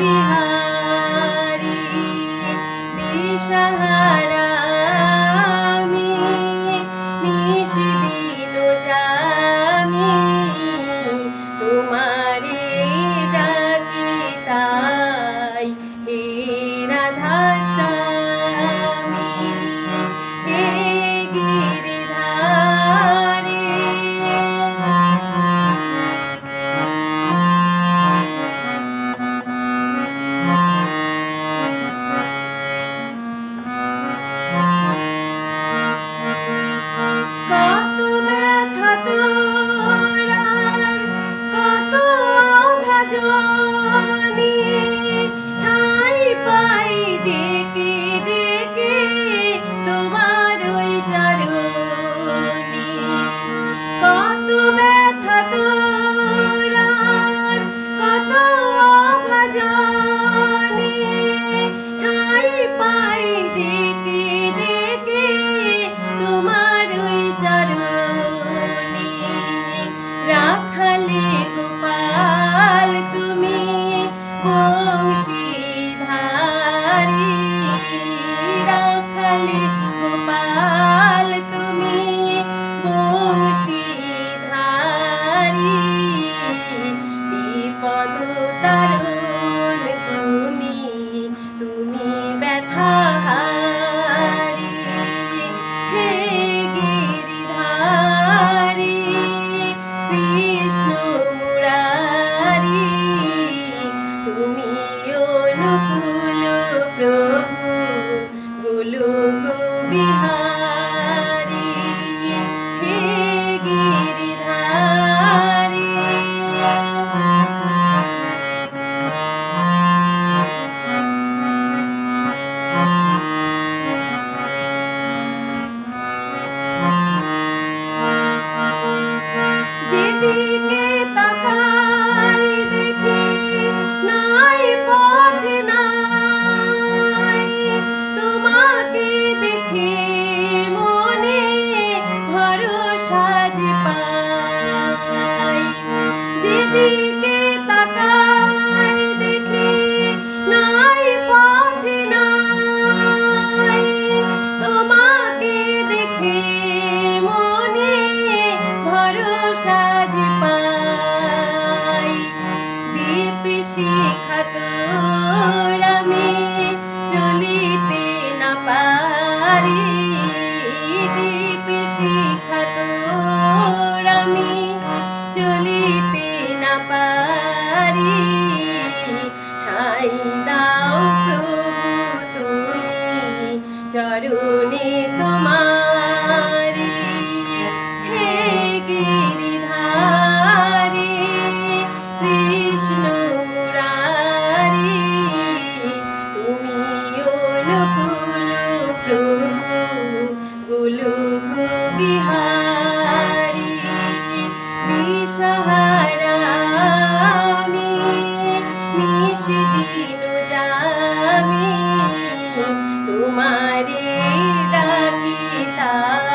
বিহারী দিশাহারা আমি নিশিদিন জামি তোমারে ডাকি তাই হে রাধা স্বামী হে গিরিধারী কত ব্যথা তোর কত অভাজনী ঠাই পাই ডেকে ডেকে তোমার ওই চরণী কত ব্যথা তোর কত অভাজনী ঠাই পাই ডেকে ডেকে তোমার ওই চরণী রাখালে গোপাল তুমি বংশীধারী রাখালে গোপাল তুমি বংশীধারী বিপদ তারণ তুমি তুমি ব্যথাহারী হে গিরিধারী কৃষ্ণ মুরারি তুমি অনুকূল প্রভু গোলক বিহারী হে গিরিধারী যেদিকে তাকাই দেখি নাই পথ নাই তোমাকে দেখে মনে ভরসা যে পাই যেদিকে তাকাই দেখি নাই পথ নাই তোমাকে দেখে মনে ভরসা যে পাই দীপ শিখা তোর আমি চলিতে না পারি দীপ শিখা তোর আমি চলিতে না পারি ঠাই দাও প্রভু তুমি চরণে তোমারি হে গিরিধারী কৃষ্ণ মুরারি তুমি অনুকূল প্রভু গোলক বিহারী দিশাহারা আমি নিশিদিন জামি তোমারে ডাকি তাই